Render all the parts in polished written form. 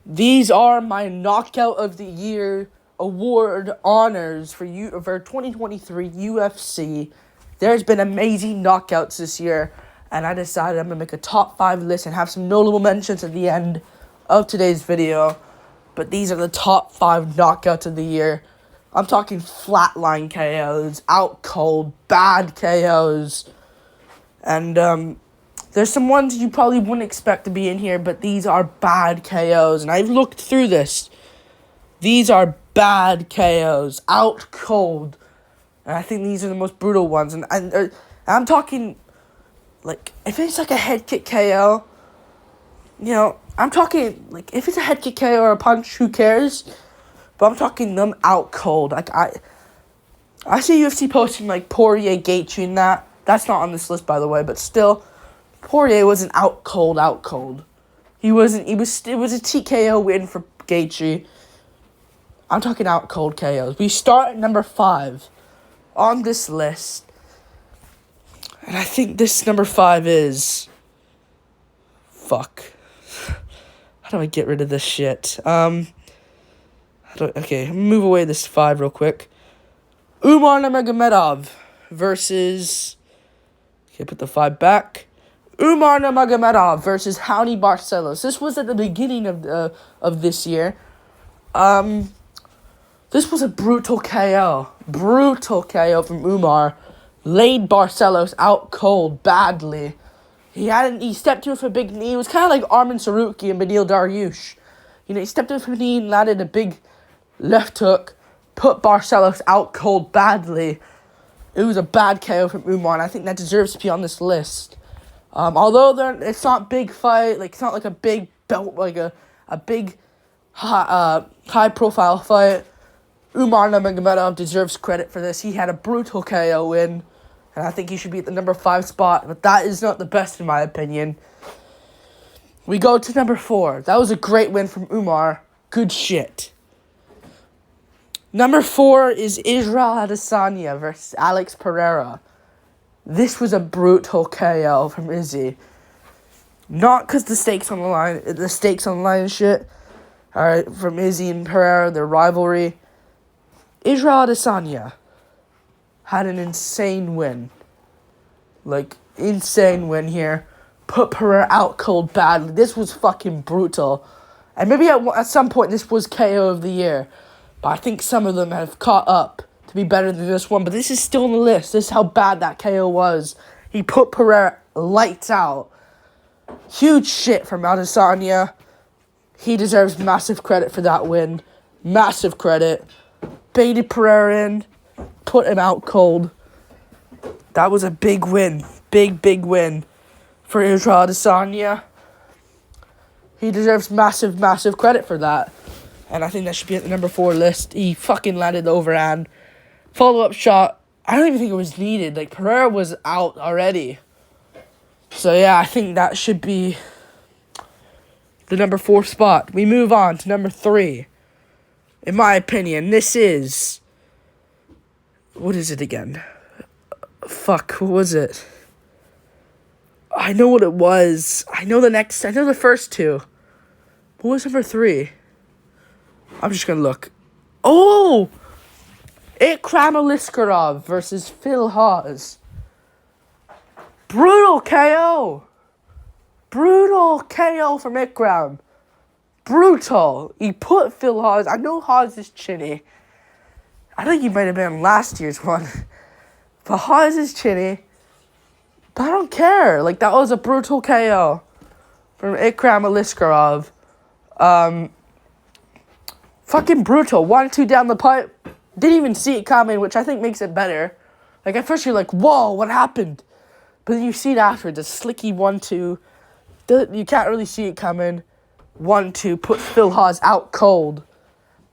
These are my Knockout of the Year award honors for 2023 UFC. There's been amazing knockouts this year, and I decided I'm going to make a top 5 list and have some notable mentions at the end of today's video. But these are the top 5 knockouts of the year. I'm talking flatline KOs, out cold, bad KOs, and there's some ones you probably wouldn't expect to be in here, but these are bad KOs. And I've looked through this. These are bad KOs. Out cold. And I think these are the most brutal ones. And I'm talking, like, if it's like a head kick KO, I'm talking, like, if it's a head kick KO or a punch, who cares? But I'm talking them out cold. Like, I see UFC posting, like, Poirier, Gaethje, and that. That's not on this list, by the way, but still, Poirier wasn't out cold. It was a TKO win for Gaethje. I'm talking out cold KOs. We start at number 5 on this list. And I think this number 5 is... Fuck. How do I get rid of this shit? Okay, move away this 5 real quick. Umar Nurmagomedov versus... Okay, put the 5 back. Umar Nurmagomedov versus Raoni Barcelos. This was at the beginning of this year. This was a brutal KO. Brutal KO from Umar. Laid Barcelos out cold badly. He stepped in for a big knee. It was kind of like Arman Saruki and Beneil Dariush. He stepped in for a knee and landed a big left hook. Put Barcelos out cold badly. It was a bad KO from Umar, and I think that deserves to be on this list. Although it's not big fight, like it's not like a big belt, like a big high profile fight. Umar Nurmagomedov deserves credit for this. He had a brutal KO win, and I think he should be at the number 5 spot. But that is not the best in my opinion. We go to number 4. That was a great win from Umar. Good shit. Number 4 is Israel Adesanya versus Alex Pereira. This was a brutal KO from Izzy. Not because the stakes on the line and shit. Alright, from Izzy and Pereira, their rivalry. Israel Adesanya had an insane win. Like, insane win here. Put Pereira out cold badly. This was fucking brutal. And maybe at some point this was KO of the year. But I think some of them have caught up to be better than this one. But this is still on the list. This is how bad that KO was. He put Pereira lights out. Huge shit from Adesanya. He deserves massive credit for that win. Massive credit. Baited Pereira in. Put him out cold. That was a big win. Big win for Israel Adesanya. He deserves massive credit for that. And I think that should be at the number 4 list. He fucking landed the overhand. Follow-up shot. I don't even think it was needed. Like, Pereira was out already. So, yeah, I think that should be the number 4 spot. We move on to number 3. In my opinion, this is... What is it again? Fuck, what was it? I know what it was. I know the first 2. What was number 3? I'm just gonna look. Oh! Ikram Aliskerov versus Phil Hawes. Brutal KO. Brutal KO from Ikram. Brutal. He put Phil Hawes. I know Hawes is chinny. I think he might have been last year's one. But Hawes is chinny. But I don't care. Like, that was a brutal KO from Ikram Aliskerov. Fucking brutal. 1-2 down the pipe. Didn't even see it coming, which I think makes it better. Like, at first you're like, whoa, what happened? But then you see it after. The slicky 1-2. You can't really see it coming. 1-2. Put Phil Hawes out cold.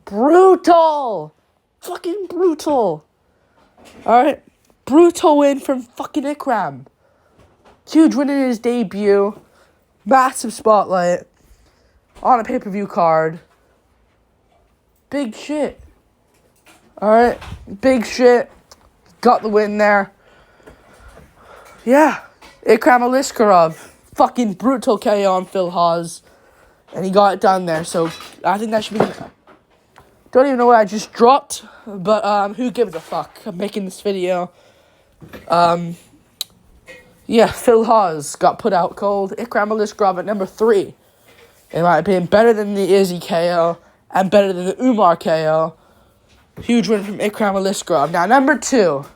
Brutal. Fucking brutal. Alright. Brutal win from fucking Ikram. Huge win in his debut. Massive spotlight. On a pay-per-view card. Big shit. Alright. Big shit. Got the win there. Yeah. Ikram Aliskerov. Fucking brutal KO on Phil Hawes. And he got it done there. So I think that should be... Don't even know what I just dropped. But who gives a fuck? I'm making this video. Yeah, Phil Hawes got put out cold. Ikram Aliskerov at number 3. In my opinion, better than the Izzy KO. And better than the Umar KO. Huge win from Ikram Aliskerov. Now, number 2.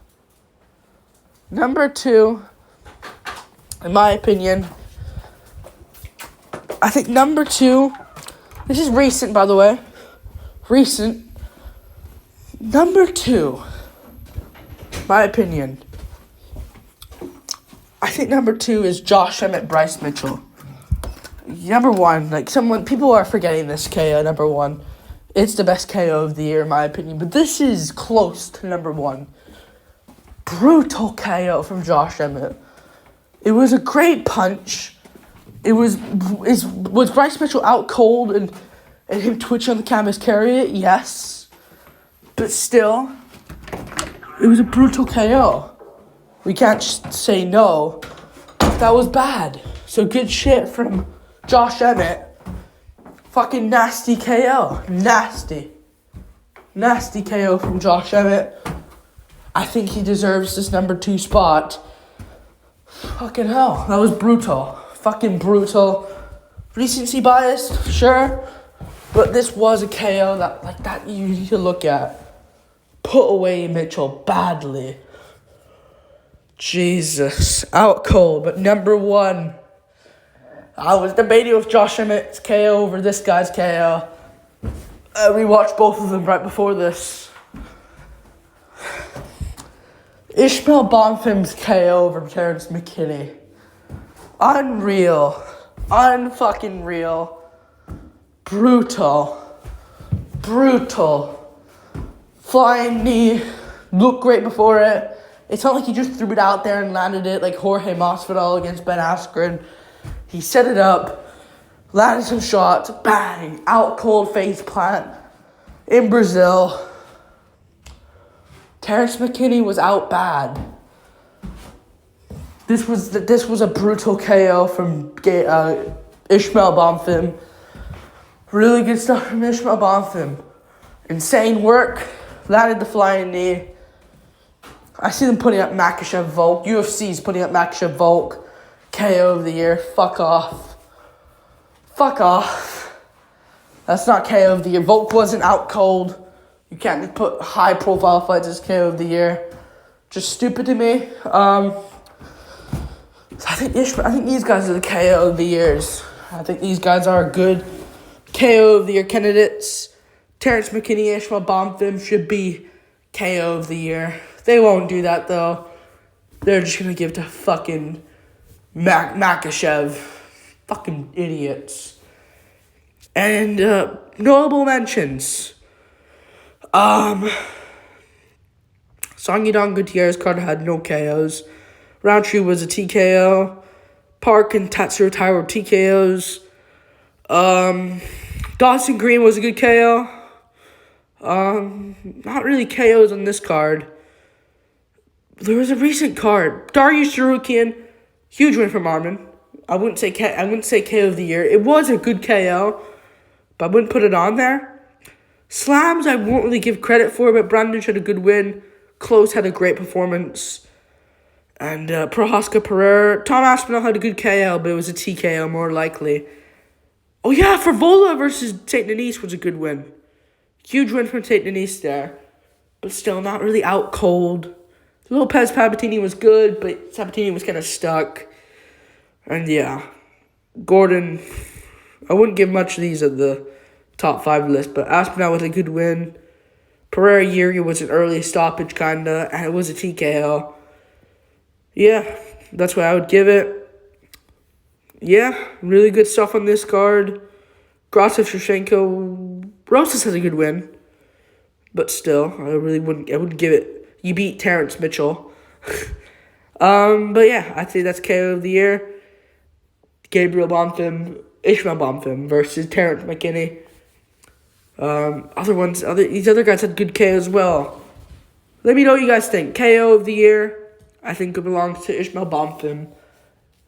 Number 2, in my opinion, I think number 2, this is recent, by the way. Recent. Number 2, my opinion, I think number 2 is Josh Emmett, Bryce Mitchell. Number 1, people are forgetting this KO, number 1. It's the best KO of the year, in my opinion. But this is close to number 1. Brutal KO from Josh Emmett. It was a great punch. Was Bryce Mitchell out cold and him twitching on the canvas carry it? Yes. But still, it was a brutal KO. We can't just say no. That was bad. So good shit from Josh Emmett. Fucking nasty KO. Nasty KO from Josh Emmett. I think he deserves this number 2 spot. Fucking hell. That was brutal. Fucking brutal. Recency biased, sure. But this was a KO that you need to look at. Put away Mitchell badly. Jesus. Out cold. But number 1. I was debating with Josh Emmett's KO over this guy's KO. We watched both of them right before this. Ishmael Bonfim's KO over Terrence McKinney. Unreal. Unfucking real. Brutal. Flying knee. Looked great before it. It's not like he just threw it out there and landed it like Jorge Masvidal against Ben Askren. He set it up, landed some shots, bang, out cold face plant in Brazil. Terrence McKinney was out bad. This was a brutal KO from Ishmael Bonfim. Really good stuff from Ishmael Bonfim. Insane work, landed the flying knee. I see them putting up Makhachev Volk. UFC's putting up Makhachev Volk. KO of the year. Fuck off. That's not KO of the year. Volk wasn't out cold. You can't put high profile fights as KO of the year. Just stupid to me. I think these guys are the KO of the years. I think these guys are good KO of the year candidates. Terrence McKinney, Ishmael Bonfim should be KO of the year. They won't do that though. They're just gonna give it to fucking Makhachev. Fucking idiots. And notable mentions. Song Yadong Gutierrez card had no KOs. Roundtree was a TKO. Park and Tatsuro Taira were TKOs. Dawson Green was a good KO. Not really KOs on this card. There was a recent card. Dariush Sharukian, huge win from Armin. I wouldn't say KO of the year. It was a good KO, but I wouldn't put it on there. Slams I won't really give credit for, but Brandon had a good win. Close had a great performance. And Prohaska Pereira. Tom Aspinall had a good KO, but it was a TKO more likely. Oh yeah, Favola versus St. Denis was a good win. Huge win from St. Denis there. But still not really out cold. Lopez Sabatini was good, but Sabatini was kind of stuck. And yeah, Gordon, I wouldn't give much of these at the top 5 list, but Aspinall was a good win. Pereira Yuri was an early stoppage kinda, and it was a TKO. Yeah, that's what I would give it. Yeah, really good stuff on this card. Grotov Shevchenko, Rosas has a good win, but still, I wouldn't give it. You beat Terrence Mitchell. But yeah, I'd say that's KO of the year. Ishmael Bonfim versus Terrence McKinney. These other guys had good KO as well. Let me know what you guys think. KO of the year, I think it belongs to Ishmael Bonfim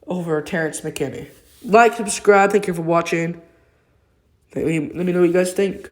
over Terrence McKinney. Like, subscribe. Thank you for watching. Let me know what you guys think.